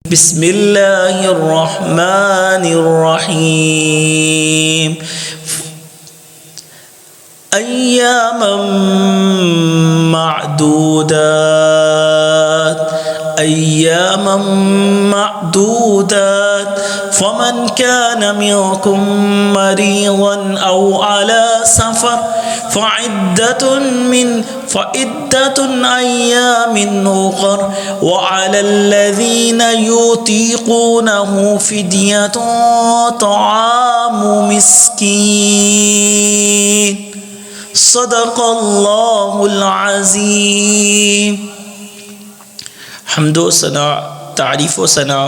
بسم اللہ الرحمن الرحیم ایاما معدودات فمن كان منكم مريضا أو على سفر فعدة أيام أخر وعلى الذين يطيقونه فدية طعام مسكين صدق اللہ العظیم۔ حمد و ثنا، تعریف و ثنا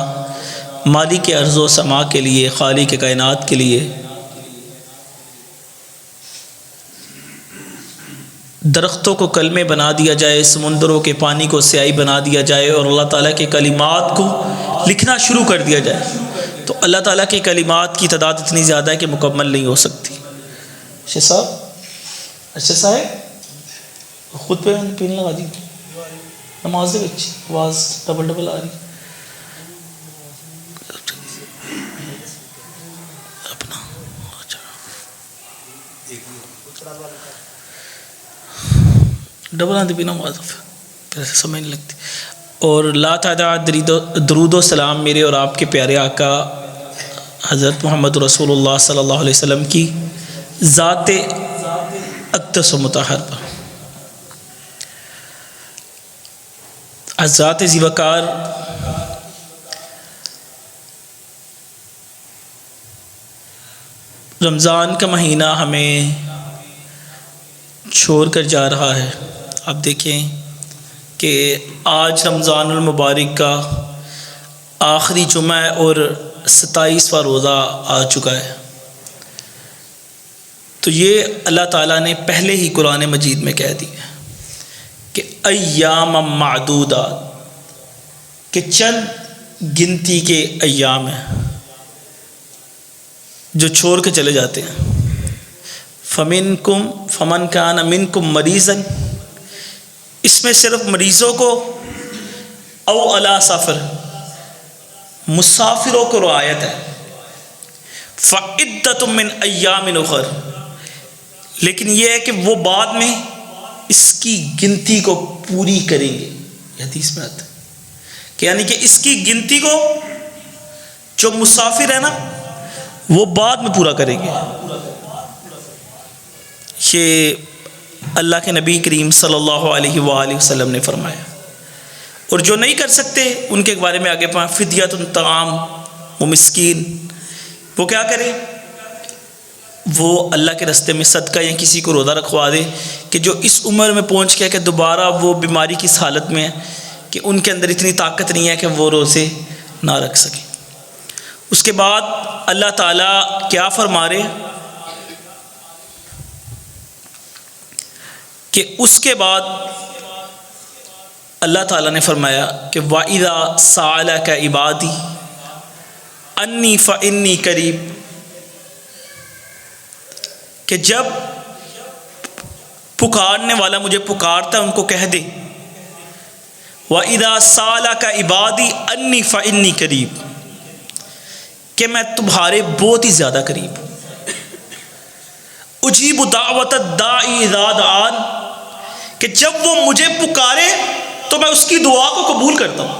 مالک ارض و سما کے لیے، خالق کائنات کے لیے۔ درختوں کو کلمے بنا دیا جائے، سمندروں کے پانی کو سیاہی بنا دیا جائے اور اللہ تعالیٰ کے کلمات کو لکھنا شروع کر دیا جائے تو اللہ تعالیٰ کے کلمات کی تعداد اتنی زیادہ ہے کہ مکمل نہیں ہو سکتی۔ شیخ صاحب، اچھا صاحب خود پہ پین لگا دی نماز دے بچی، آواز ڈبل ڈبل آ رہی اپنا ڈبل آتی پینا آواز کیسے سمجھ نہیں لگتی۔ اور لا تعداد درود و سلام میرے اور آپ کے پیارے آقا حضرت محمد رسول اللہ صلی اللہ علیہ وسلم کی ذات اقدس و مطہر پر۔ حضرات ذی وقار، رمضان کا مہینہ ہمیں چھوڑ کر جا رہا ہے۔ آپ دیکھیں کہ آج رمضان المبارک کا آخری جمعہ ہے اور 27واں روزہ آ چکا ہے۔ تو یہ اللہ تعالیٰ نے پہلے ہی قرآن مجید میں کہہ دیا کہ ایام معدودات، کہ چند گنتی کے ایام ہیں جو چھوڑ کے چلے جاتے ہیں۔ فمن کان منکم مریضا، اس میں صرف مریضوں کو، او علی سفر، مسافروں کو رعایت ہے۔ فعدۃ من ایام اخر، لیکن یہ ہے کہ وہ بعد میں اس کی گنتی کو پوری کریں گے۔ یہ حدیث میں آتا ہے کہ یعنی کہ اس کی گنتی کو جو مسافر ہے نا وہ بعد میں پورا کریں گے۔ یہ اللہ کے نبی کریم صلی اللہ علیہ وآلہ وسلم نے فرمایا۔ اور جو نہیں کر سکتے ان کے بارے میں آگے پڑھا فدیۃ طعام و مسکین، وہ کیا کرے؟ وہ اللہ کے راستے میں صدقہ یا کسی کو روزہ رکھوا دے کہ جو اس عمر میں پہنچ گیا کہ دوبارہ وہ بیماری کی اس حالت میں ہے کہ ان کے اندر اتنی طاقت نہیں ہے کہ وہ روزے نہ رکھ سکیں۔ اس کے بعد اللہ تعالیٰ کیا فرما رہے کہ اس کے بعد اللہ تعالیٰ نے فرمایا کہ وَإِذَا سَأَلَكَ عِبَادِي أَنِّي فَإِنِّي قَرِيب، کہ جب پکارنے والا مجھے پکارتا ہے ان کو کہہ دے وَإِذَا سَأَلَكَ عِبَادِي أَنِّي فَإِنِّي قَرِيب، کہ میں تمہارے بہت ہی زیادہ قریب ہوں۔ اجیب دعوت الداعی اذا دعان، کہ جب وہ مجھے پکارے تو میں اس کی دعا کو قبول کرتا ہوں۔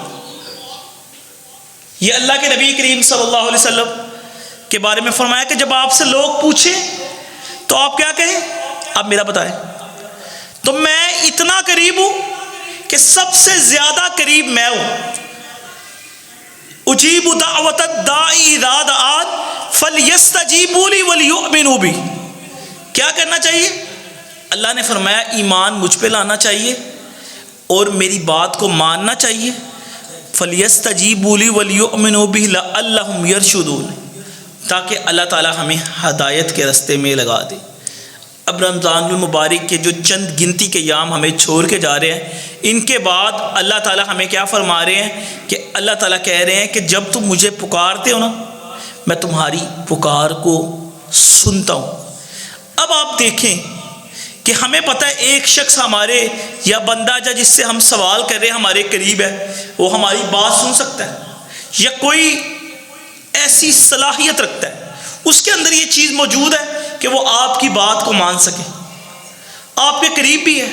یہ اللہ کے نبی کریم صلی اللہ علیہ وسلم کے بارے میں فرمایا کہ جب آپ سے لوگ پوچھیں تو آپ کیا کہیں؟ آپ میرا بتائیں۔ تو میں اتنا قریب ہوں کہ سب سے زیادہ قریب میں ہوں۔ اجیب دعوت الداعی اذا دعان فلیستجیبوا لی ولیؤمنوا بی، کیا کرنا چاہیے؟ اللہ نے فرمایا ایمان مجھ پہ لانا چاہیے اور میری بات کو ماننا چاہیے۔ فلیستجیبوا لی ولیؤمنوا بی لعلہم یرشدون، تاکہ اللہ تعالیٰ ہمیں ہدایت کے راستے میں لگا دے۔ اب رمضان المبارک کے جو چند گنتی کے ایام ہمیں چھوڑ کے جا رہے ہیں، ان کے بعد اللہ تعالیٰ ہمیں کیا فرما رہے ہیں کہ اللہ تعالیٰ کہہ رہے ہیں کہ جب تم مجھے پکارتے ہو نا میں تمہاری پکار کو سنتا ہوں۔ اب آپ دیکھیں کہ ہمیں پتہ ہے ایک شخص ہمارے یا بندہ جس سے ہم سوال کر رہے ہیں ہمارے قریب ہے، وہ ہماری بات سن سکتا ہے یا کوئی ایسی صلاحیت رکھتا ہے، اس کے اندر یہ چیز موجود ہے کہ وہ آپ کی بات کو مان سکے، آپ کے قریب بھی ہے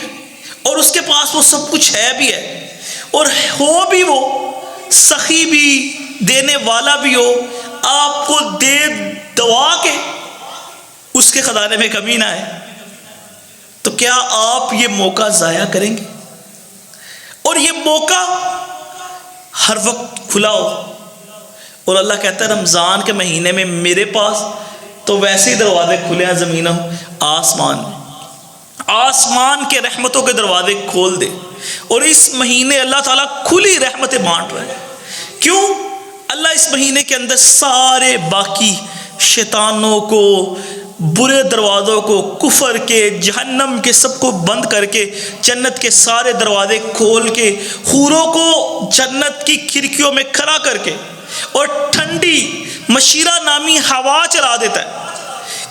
اور اس کے پاس وہ سب کچھ ہے بھی ہے، اور ہو بھی وہ سخی بھی، دینے والا بھی ہو، آپ کو دے دوا کے اس کے خزانے میں کمی نہ ہے، تو کیا آپ یہ موقع ضائع کریں گے؟ اور یہ موقع ہر وقت کھلا ہو، اور اللہ کہتا ہے رمضان کے مہینے میں میرے پاس تو ویسے ہی دروازے کھلے ہیں زمینوں آسمان کے رحمتوں کے دروازے کھول دے، اور اس مہینے اللہ تعالیٰ کھلی رحمتیں بانٹ رہے ہیں۔ کیوں؟ اللہ اس مہینے کے اندر سارے باقی شیطانوں کو، برے دروازوں کو، کفر کے، جہنم کے، سب کو بند کر کے جنت کے سارے دروازے کھول کے حوروں کو جنت کی کھڑکیوں میں کھڑا کر کے اور ٹھنڈی مشیرہ نامی ہوا چلا دیتا ہے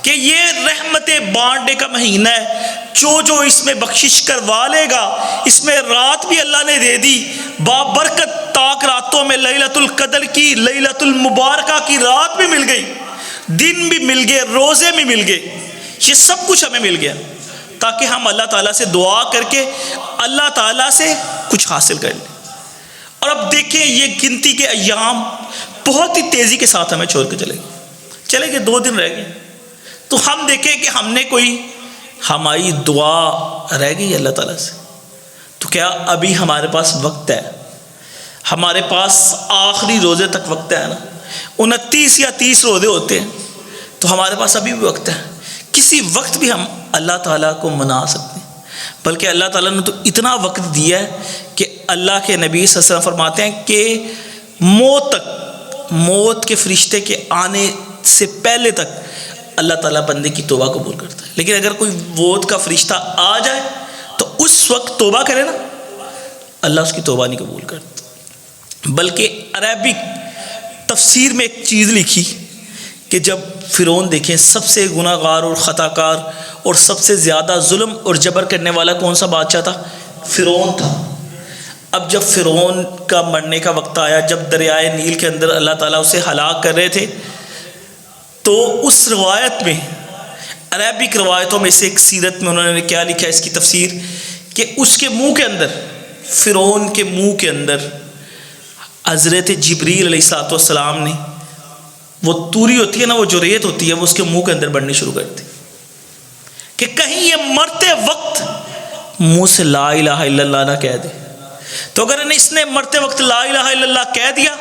کہ یہ رحمتیں بانٹنے کا مہینہ ہے، جو اس میں بخشش کروا لے گا۔ اس میں رات بھی اللہ نے دے دی، بابرکت تاک راتوں میں لیلۃ القدر کی، لیلۃ المبارکہ کی رات بھی مل گئی، دن بھی مل گئے، روزے بھی مل گئے، یہ سب کچھ ہمیں مل گیا تاکہ ہم اللہ تعالیٰ سے دعا کر کے اللہ تعالیٰ سے کچھ حاصل کر لیں۔ اور اب دیکھیں یہ گنتی کے ایام بہت ہی تیزی کے ساتھ ہمیں چھوڑ کے چلے گئے 2 دن رہ گئے، تو ہم دیکھیں کہ ہم نے کوئی ہماری دعا رہ گئی اللہ تعالیٰ سے، تو کیا ابھی ہمارے پاس وقت ہے؟ ہمارے پاس آخری روزے تک وقت ہے نا، 29 یا 30 روزے ہوتے ہیں، تو ہمارے پاس ابھی بھی وقت ہے، کسی وقت بھی ہم اللہ تعالیٰ کو منا سکتے ہیں۔ بلکہ اللہ تعالیٰ نے تو اتنا وقت دیا ہے کہ اللہ کے نبی صلی اللہ علیہ وسلم فرماتے ہیں کہ موت کے فرشتے کے آنے سے پہلے تک اللہ تعالیٰ بندے کی توبہ قبول کرتا ہے، لیکن اگر کوئی موت کا فرشتہ آ جائے تو اس وقت توبہ کرے نا، اللہ اس کی توبہ نہیں قبول کرتا۔ بلکہ عربک تفسیر میں ایک چیز لکھی کہ جب فرعون دیکھیں سب سے گناہ گار اور خطا کار اور سب سے زیادہ ظلم اور جبر کرنے والا کون سا بادشاہ تھا؟ فرعون تھا۔ اب جب فرعون کا مرنے کا وقت آیا، جب دریائے نیل کے اندر اللہ تعالیٰ اسے ہلاک کر رہے تھے، تو اس روایت میں، عربک روایتوں میں سے ایک سیرت میں انہوں نے کیا لکھا ہے اس کی تفسیر، کہ اس کے منہ کے اندر، فرعون کے منہ کے اندر حضرت جبریل علیہ السلام نے، وہ توری ہوتی ہے نا، وہ جو ریت ہوتی ہے، وہ اس کے منہ کے اندر بڑھنی شروع کرتی کہ کہیں یہ مرتے وقت منہ سے لا الہ الا اللہ نہ کہہ دے۔ تو اگر اس نے مرتے وقت لا الہ الا اللہ کہہ دیا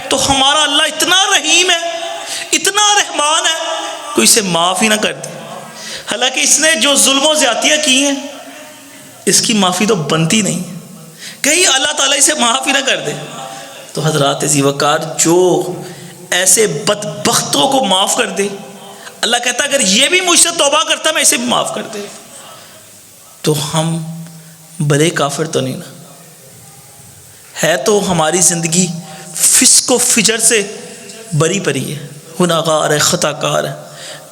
تو ہمارا اللہ اتنا رحیم ہے، اتنا رحمان ہے، کوئی اسے معاف ہی نہ کر دے۔ حالانکہ اس نے جو ظلم و زیادتیاں کی ہیں اس کی معافی تو بنتی نہیں، کہیں اللہ تعالیٰ اسے معاف ہی نہ کر دے۔ تو حضرات ذی وقار، جو ایسے بدبختوں کو معاف کر دے، اللہ کہتا ہے اگر یہ بھی مجھ سے توبہ کرتا میں اسے بھی معاف کر دے، تو ہم بڑے کافر تو نہیں نا؟ ہے تو ہماری زندگی فسق و فجر سے بری پری ہے، گناہ گار ہے، خطا کار ہے،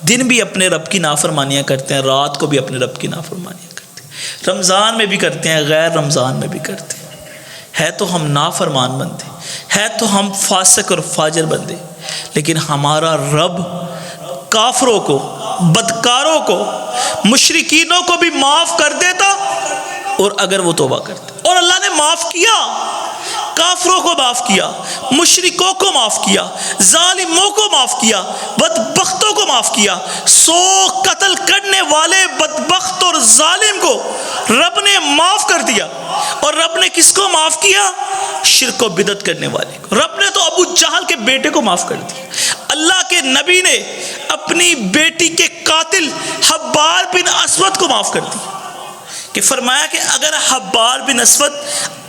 دن بھی اپنے رب کی نافرمانیاں کرتے ہیں، رات کو بھی اپنے رب کی نافرمانیاں کرتے ہیں، رمضان میں بھی کرتے ہیں، غیر رمضان میں بھی کرتے ہیں۔ ہے تو ہم نافرمان بندے، ہے تو ہم فاسق اور فاجر بندے، لیکن ہمارا رب کافروں کو، بدکاروں کو، مشرکینوں کو بھی معاف کر دیتا، اور اگر وہ توبہ کرتے، اور اللہ نے معاف کیا، کافروں کو معاف کیا، مشرکوں کو معاف کیا، ظالموں کو معاف کیا، بدبختوں کو معاف کیا۔ 100 قتل کرنے والے بدبخت اور ظالم کو رب نے معاف کر دیا، اور رب نے کس کو معاف کیا؟ شرک و بدعت کرنے والے کو۔ رب نے تو ابو جہل کے بیٹے کو معاف کر دیا۔ اللہ کے نبی نے اپنی بیٹی کے قاتل حبار بن اسود کو معاف کر دیا، کہ فرمایا کہ اگر حبار بن اسود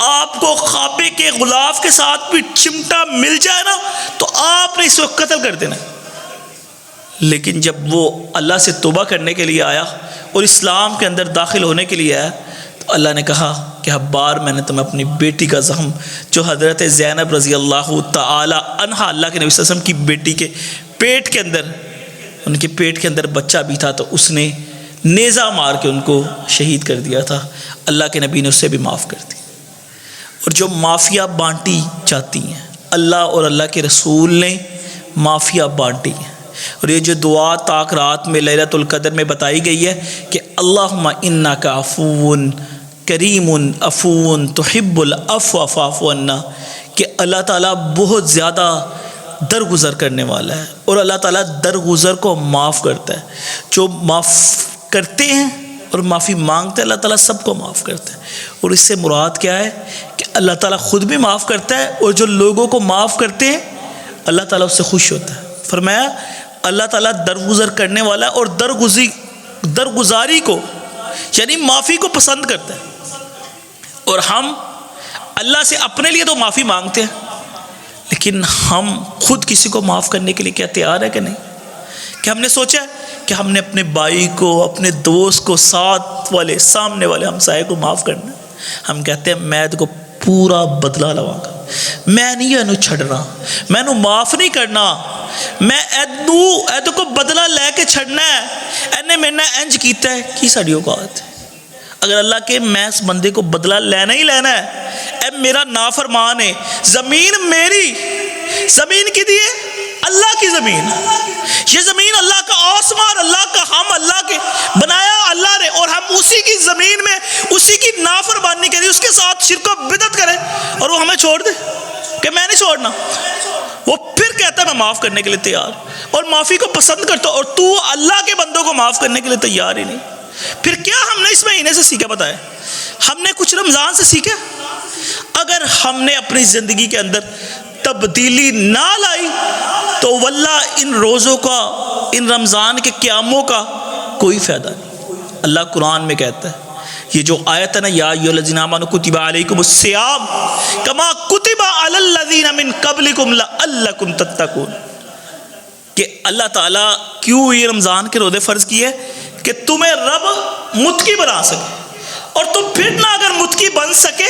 آپ کو خاپے کے غلاف کے ساتھ بھی چمٹا مل جائے نا تو آپ نے اس کو قتل کر دینا۔ لیکن جب وہ اللہ سے توبہ کرنے کے لیے آیا اور اسلام کے اندر داخل ہونے کے لیے آیا تو اللہ نے کہا کہ حبار، میں نے تمہیں اپنی بیٹی کا زخم، جو حضرت زینب رضی اللہ تعالی عنہا، اللہ کے نبی صلی اللہ علیہ وسلم کی بیٹی کے پیٹ کے اندر، ان کے پیٹ کے اندر بچہ بھی تھا، تو اس نے نیزہ مار کے ان کو شہید کر دیا تھا، اللہ کے نبی نے اسے بھی معاف کر دی۔ اور جو معافیاں بانٹی جاتی ہیں، اللہ اور اللہ کے رسول نے معافیاں بانٹی ہیں. اور یہ جو دعا طاق رات میں لیلۃ القدر میں بتائی گئی ہے کہ اللہم انک عفو کریم عفو تحب العفو فاعف عنا، کہ اللہ تعالیٰ بہت زیادہ درگزر کرنے والا ہے اور اللہ تعالیٰ درگزر کو معاف کرتا ہے. جو معاف کرتے ہیں اور معافی مانگتے ہیں اللہ تعالیٰ سب کو معاف کرتا ہے. اور اس سے مراد کیا ہے کہ اللہ تعالیٰ خود بھی معاف کرتا ہے اور جو لوگوں کو معاف کرتے ہیں اللہ تعالیٰ اس سے خوش ہوتا ہے. فرمایا اللہ تعالیٰ درگزر کرنے والا اور درگزاری کو یعنی معافی کو پسند کرتا ہے. اور ہم اللہ سے اپنے لیے تو معافی مانگتے ہیں لیکن ہم خود کسی کو معاف کرنے کے لیے کیا تیار ہے کہ نہیں؟ کہ ہم نے سوچا ہے کہ ہم نے اپنے بھائی کو، اپنے دوست کو، ساتھ والے سامنے والے ہمسائے کو معاف کرنا. ہم کہتے ہیں میں کو پورا بدلہ لواں گا، میں نہیں اینو چھڑنا، میں نو معاف نہیں کرنا، میں ایدو کو بدلہ لے کے چھڑنا ہے، اینے میں نے انج کیتا ہے. کی ساڈی اوقات ہے اگر اللہ کے میں اس بندے کو بدلہ لینا ہی لینا ہے، اے میرا نافرمان ہے، زمین میری، زمین کی دیے اللہ کی زمین، یہ زمین اللہ کا، آسمان اللہ کا، ہم اللہ کے بنایا اللہ نے، اور ہم اسی کی زمین میں اسی کی نافرمانی کریں، اس کے ساتھ شرک و بدعت کریں اور وہ ہمیں چھوڑ دے کہ میں نہیں چھوڑنا. وہ پھر کہتا ہے میں معاف کرنے کے لیے تیار اور معافی کو پسند کرتا، اور تو اللہ کے بندوں کو معاف کرنے کے لیے تیار ہی نہیں. پھر کیا ہم نے اس مہینے سے سیکھا بتایا؟ ہم نے کچھ رمضان سے سیکھا؟ اگر ہم نے اپنی زندگی کے اندر تبدیلی نہ لائی تو واللہ ان روزوں کا، ان رمضان کے قیاموں کا کوئی فائدہ نہیں. اللہ قرآن میں کہتا ہے، یہ جو آیت ہے نا، یا ایھا الذین آمنوا کتب علیکم الصیام کما کتب علی الذین من قبلکم لعلکم تتقون، کہ اللہ تعالیٰ کیوں یہ رمضان کے روزے فرض کیے کہ تمہیں رب متقی بنا سکے. اور تم پھر نہ اگر متقی بن سکے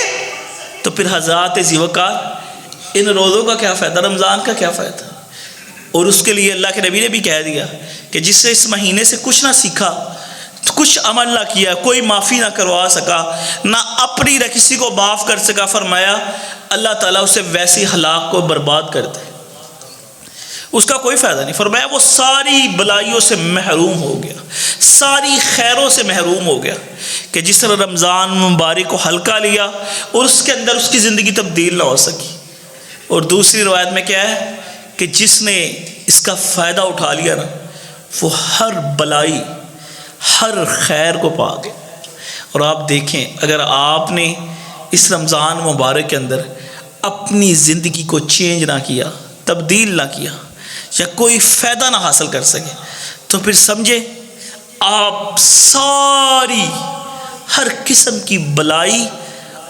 تو پھر حضرات ذیوقار ان روزوں کا کیا فائدہ، رمضان کا کیا فائدہ؟ اور اس کے لیے اللہ کے نبی نے بھی کہہ دیا کہ جس سے اس مہینے سے کچھ نہ سیکھا، کچھ عمل نہ کیا، کوئی معافی نہ کروا سکا، نہ اپنی نہ کسی کو معاف کر سکا، فرمایا اللہ تعالیٰ اسے ویسی ہلاک کو برباد کر دے، اس کا کوئی فائدہ نہیں. فرمایا وہ ساری بلائیوں سے محروم ہو گیا، ساری خیروں سے محروم ہو گیا کہ جس طرح رمضان مبارک کو ہلکا لیا اور اس کے اندر اس کی زندگی تبدیل نہ ہو سکی. اور دوسری روایت میں کیا ہے کہ جس نے اس کا فائدہ اٹھا لیا نا، وہ ہر بلائی، ہر خیر کو پا گیا. اور آپ دیکھیں اگر آپ نے اس رمضان مبارک کے اندر اپنی زندگی کو چینج نہ کیا، تبدیل نہ کیا، یا کوئی فائدہ نہ حاصل کر سکے، تو پھر سمجھے آپ ساری ہر قسم کی بلائی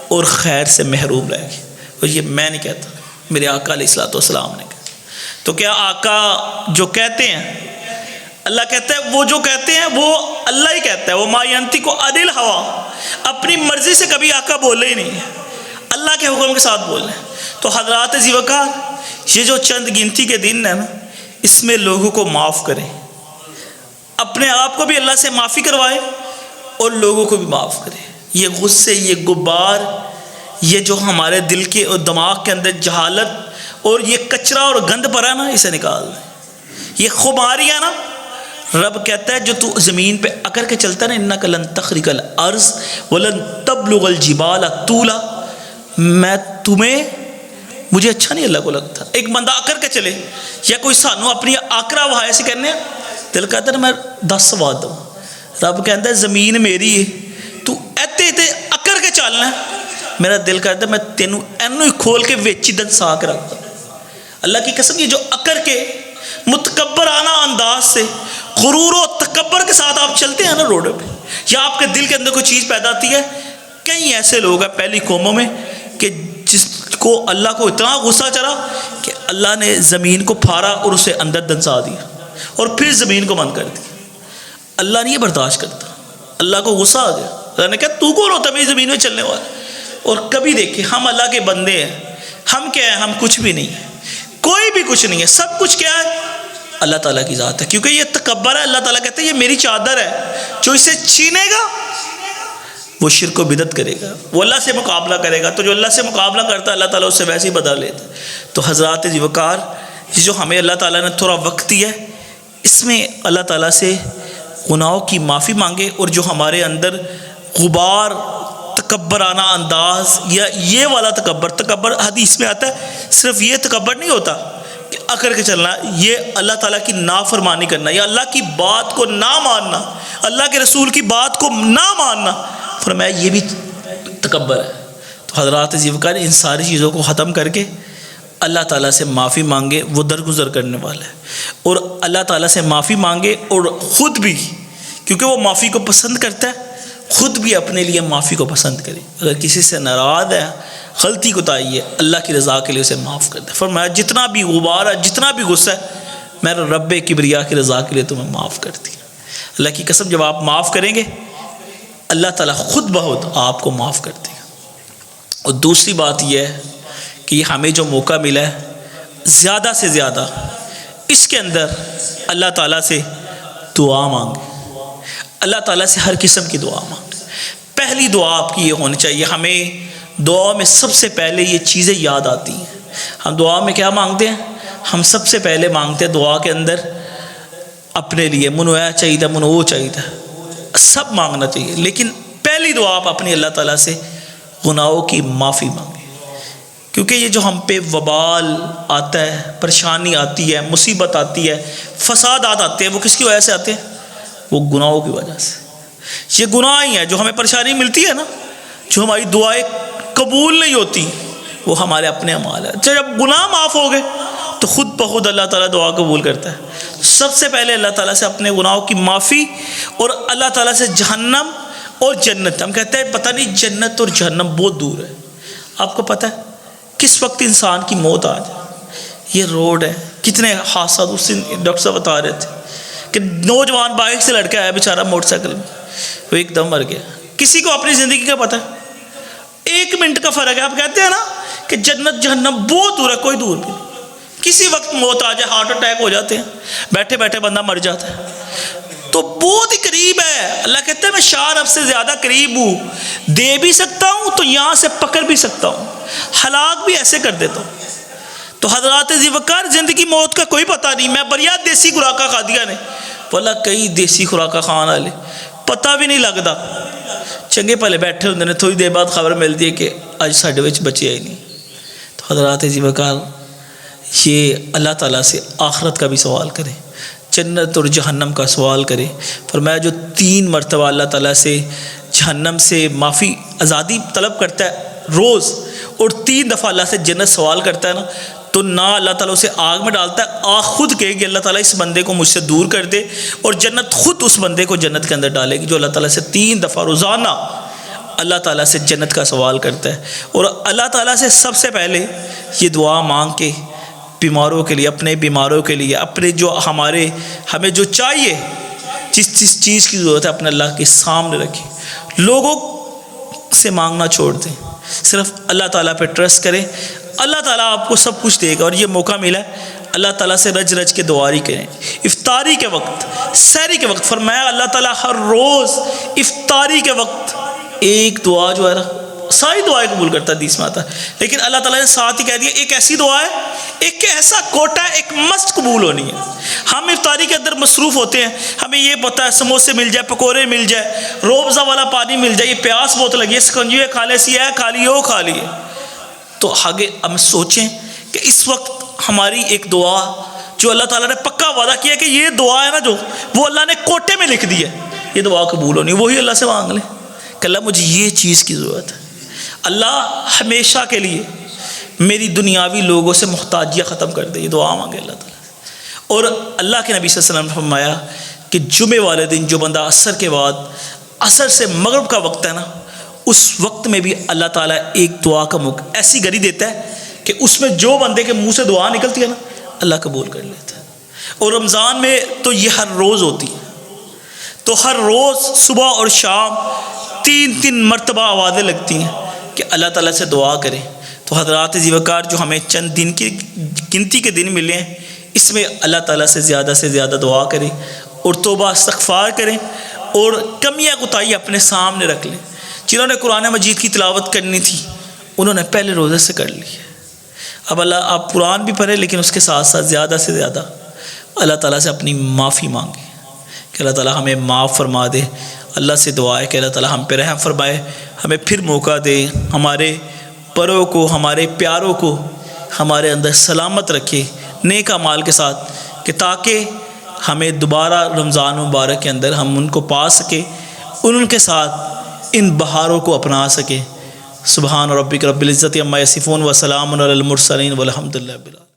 اور خیر سے محروم رہ گئے. اور یہ میں نہیں کہتا، میرے آقا علیہ الصلوۃ والسلام نے کہا. تو کیا آقا جو کہتے ہیں، اللہ کہتا ہے وہ جو کہتے ہیں وہ اللہ ہی کہتا ہے، وہ ما ینطق عن الہویٰ، اپنی مرضی سے کبھی آقا بولے ہی نہیں، اللہ کے حکم کے ساتھ بولے. تو حضرات ذیوقار یہ جو چند گنتی کے دن ہیں نا، اس میں لوگوں کو معاف کریں، اپنے آپ کو بھی اللہ سے معافی کروائے اور لوگوں کو بھی معاف کرے. یہ غصے، یہ غبار، یہ جو ہمارے دل کے اور دماغ کے اندر جہالت اور یہ کچرا اور گند پڑا نا، اسے نکال دیں. یہ خماریاں نا، رب کہتا ہے جو تو زمین پہ اکڑ کے چلتا ہے نا، انک لن تخرق الارض ولن تبلغ الجبال طولا، میں تمہیں، مجھے اچھا نہیں اللہ کو لگتا ایک بندہ اکڑ کے چلے، یا کوئی سانو اپنی آکرا وہائے سے کرنے، دل کہتا ہے میں 10 سواد دوں. رب کہتا ہے زمین میری ہے، تو ایتے اکڑ کے چلنا ہے، میرا دل کہتا ہے میں تینوں اینو ہی کھول کے ویچی دن سا کے رکھتا. اللہ کی قسم، یہ جو اکڑ کے متکبرانہ انداز سے، غرور و تکبر کے ساتھ آپ چلتے ہیں نا روڈ پہ، یا آپ کے دل کے اندر کوئی چیز پیدا آتی ہے، کئی ایسے لوگ ہیں پہلی قوموں میں کہ جس کو اللہ کو اتنا غصہ چڑھا کہ اللہ نے زمین کو پھاڑا اور اسے اندر دنسا دیا اور پھر زمین کو بند کر دیا. اللہ نہیں برداشت کرتا، اللہ کو غصہ آ گیا. اللہ نے کہا تو کون ہوتا میری زمین میں چلنے والا؟ اور کبھی دیکھیں ہم اللہ کے بندے ہیں، ہم کیا ہیں؟ ہم کچھ بھی نہیں ہیں، کوئی بھی کچھ نہیں ہے. سب کچھ کیا ہے؟ اللہ تعالیٰ کی ذات ہے. کیونکہ یہ تکبر ہے، اللہ تعالیٰ کہتے ہیں یہ میری چادر ہے، جو اسے چھینے گا وہ شرک و بدعت کرے گا، وہ اللہ سے مقابلہ کرے گا، تو جو اللہ سے مقابلہ کرتا ہے اللہ تعالیٰ اس سے ویسے ہی بدل لیتا ہے۔ تو حضرات ذی وقار، یہ جو ہمیں اللہ تعالیٰ نے تھوڑا وقت دیا ہے، اس میں اللہ تعالیٰ سے گناہوں کی معافی مانگے، اور جو ہمارے اندر غبار، تکبرانہ انداز یا یہ والا تکبر حدیث میں آتا ہے، صرف یہ تکبر نہیں ہوتا کہ اکڑ کے چلنا، یہ اللہ تعالیٰ کی نافرمانی کرنا یا اللہ کی بات کو نہ ماننا، اللہ کے رسول کی بات کو نہ ماننا، فرمایا یہ بھی تکبر ہے۔ تو حضرات ذی وقار ان ساری چیزوں کو ختم کر کے اللہ تعالیٰ سے معافی مانگے، وہ درگزر کرنے والا ہے، اور اللہ تعالیٰ سے معافی مانگے، اور خود بھی، کیونکہ وہ معافی کو پسند کرتا ہے، خود بھی اپنے لیے معافی کو پسند کرے۔ اگر کسی سے ناراض ہے، غلطی کوتاہی ہے، اللہ کی رضا کے لیے اسے معاف کر دے۔ فرمایا جتنا بھی غبار ہے، جتنا بھی غصہ ہے، میرا رب کبریا کی رضا کے لیے تمہیں معاف کرتی ہے۔ اللہ کی قسم جب آپ معاف کریں گے، اللہ تعالیٰ خود بہت آپ کو معاف کر دے گا۔ اور دوسری بات یہ ہے کہ یہ ہمیں جو موقع ملا ہے، زیادہ سے زیادہ اس کے اندر اللہ تعالیٰ سے دعا مانگے، اللہ تعالیٰ سے ہر قسم کی دعا مانگے۔ پہلی دعا آپ کی یہ ہونی چاہیے، ہمیں دعا میں سب سے پہلے یہ چیزیں یاد آتی ہیں۔ ہم دعا میں کیا مانگتے ہیں؟ ہم سب سے پہلے مانگتے ہیں دعا کے اندر اپنے لیے، منو اے چاہیے، منو وہ چاہیے، سب مانگنا چاہیے، لیکن پہلی دعا آپ اپنی اللہ تعالیٰ سے گناہوں کی معافی مانگیں، کیونکہ یہ جو ہم پہ وبال آتا ہے، پریشانی آتی ہے، مصیبت آتی ہے، فسادات آتے ہیں، وہ کس کی وجہ سے آتے ہیں؟ وہ گناہوں کی وجہ سے۔ یہ گناہ ہی ہیں جو ہمیں پریشانی ملتی ہے نا، جو ہماری دعائیں قبول نہیں ہوتی، وہ ہمارے اپنے اعمال ہیں۔ جب گناہ معاف ہو گئے تو خود بخود اللہ تعالیٰ دعا قبول کرتا ہے۔ سب سے پہلے اللہ تعالیٰ سے اپنے گناہوں کی معافی، اور اللہ تعالیٰ سے جہنم اور جنت۔ ہم کہتے ہیں پتہ نہیں جنت اور جہنم بہت دور ہے، آپ کو پتہ ہے کس وقت انسان کی موت آ جائے؟ یہ روڈ ہے، کتنے حادثات، اس دن ڈاکٹر صاحب بتا رہے تھے کہ نوجوان بائک سے لڑکا آیا بیچارہ موٹر سائیکل میں، وہ ایک دم مر گیا۔ کسی کو اپنی زندگی کا پتہ ہے؟ 1 منٹ کا فرق ہے۔ آپ کہتے ہیں نا کہ جنت جہنم بہت دور ہے، کوئی دور بھی نہیں، کسی وقت موت آ جائے، ہارٹ اٹیک ہو جاتے ہیں، بیٹھے بیٹھے بندہ مر جاتا ہے، تو بہت ہی قریب ہے۔ اللہ کہتے ہیں میں شاہ رب سے زیادہ قریب ہوں، دے بھی سکتا ہوں تو یہاں سے پکڑ بھی سکتا ہوں، ہلاک بھی ایسے کر دیتا ہوں۔ تو حضرات ذی وقار زندگی موت کا کوئی پتہ نہیں۔ میں بڑھیا دیسی خوراکاں کھا دیا نے، بولا کئی دیسی خوراکاں کھان والے پتہ بھی نہیں لگتا، چنگے پہلے بیٹھے ہوندے نے، تھوڑی دیر بعد خبر ملتی ہے کہ اج ساڈے وچ بچیا ہی نہیں۔ تو حضرات ذی وقار یہ اللہ تعالیٰ سے آخرت کا بھی سوال کرے، جنت اور جہنم کا سوال کرے۔ فرمایا جو 3 مرتبہ اللہ تعالیٰ سے جہنم سے معافی، آزادی طلب کرتا ہے روز، اور 3 دفعہ اللہ سے جنت سوال کرتا ہے نا، تو نہ اللہ تعالیٰ اسے آگ میں ڈالتا ہے، آگ خود کہے گی اللہ تعالیٰ اس بندے کو مجھ سے دور کر دے، اور جنت خود اس بندے کو جنت کے اندر ڈالے گی جو اللہ تعالیٰ سے 3 دفعہ روزانہ اللہ تعالیٰ سے جنت کا سوال کرتا ہے۔ اور اللہ تعالیٰ سے سب سے پہلے یہ دعا مانگ کے بیماروں کے لیے، اپنے بیماروں کے لیے، اپنے جو ہمیں جو چاہیے، جس چیز کی ضرورت ہے، اپنے اللہ کے سامنے رکھیں، لوگوں سے مانگنا چھوڑ دیں، صرف اللہ تعالیٰ پہ ٹرسٹ کریں، اللہ تعالیٰ آپ کو سب کچھ دے گا۔ اور یہ موقع ملا ہے، اللہ تعالیٰ سے رج رج کے دعاری کریں، افطاری کے وقت، سحری کے وقت۔ فرمایا اللہ تعالیٰ ہر روز افطاری کے وقت ایک دعا جو ہے نا، ساری دعائیں قبول کرتا ہے، حدیث میں آتا ہے، لیکن اللہ تعالیٰ نے ساتھ ہی کہہ دیا ایک ایسی دعا ہے، ایک ایسا کوٹا ہے، ایک مست قبول ہونی ہے۔ ہم افطاری کے اندر مصروف ہوتے ہیں، ہمیں یہ پتہ ہے سموسے مل جائے، پکوڑے مل جائے، روبزہ والا پانی مل جائے، یہ پیاس بہت لگی ہے، سکنجی کھا لے، سی ہے کھا لیے، وہ کھا لیے۔ تو آگے ہم سوچیں کہ اس وقت ہماری ایک دعا جو اللہ تعالیٰ نے پکا وعدہ کیا کہ یہ دعا ہے نا، جو وہ اللہ نے کوٹے میں لکھ دی ہے، یہ دعا قبول ہونی، وہی اللہ سے مانگ لیں کہ اللہ مجھے یہ چیز کی ضرورت ہے، اللہ ہمیشہ کے لیے میری دنیاوی لوگوں سے محتاجیاں ختم کر دے، یہ دعا مانگے اللہ تعالیٰ سے۔ اور اللہ کے نبی صلی اللہ علیہ وسلم نے فرمایا کہ جمعے والے دن جو بندہ عصر کے بعد، عصر سے مغرب کا وقت ہے نا، اس وقت میں بھی اللہ تعالیٰ ایک دعا کا موقع ایسی گھڑی دیتا ہے کہ اس میں جو بندے کے منہ سے دعا نکلتی ہے نا، اللہ قبول کر لیتا ہے۔ اور رمضان میں تو یہ ہر روز ہوتی ہے، تو ہر روز صبح اور شام 3 مرتبہ آوازیں لگتی ہیں کہ اللہ تعالیٰ سے دعا کریں۔ تو حضرات ذی وقار جو ہمیں چند دن کی گنتی کے دن ملے ہیں، اس میں اللہ تعالیٰ سے زیادہ دعا کریں، اور توبہ استغفار کریں، اور کمیاں کوتاہی اپنے سامنے رکھ لیں۔ جنہوں نے قرآن مجید کی تلاوت کرنی تھی انہوں نے پہلے روزے سے کر لی. اب آپ قرآن بھی پڑھیں لیکن اس کے ساتھ ساتھ زیادہ سے زیادہ اللہ تعالیٰ سے اپنی معافی مانگیں کہ اللہ تعالیٰ ہمیں معاف فرما دے. اللہ سے دعا ہے کہ اللہ تعالیٰ ہم پہ رحم فرمائے, ہمیں پھر موقع دے, ہمارے پروں کو, ہمارے پیاروں کو ہمارے اندر سلامت رکھے نیک اعمال کے ساتھ, کہ تاکہ ہمیں دوبارہ رمضان مبارک کے اندر ہم ان کو پا سکیں, ان کے ساتھ ان بہاروں کو اپنا سکیں. سبحان ربک رب العزت عما یصفون وسلام علی المرسلین والحمد للہ.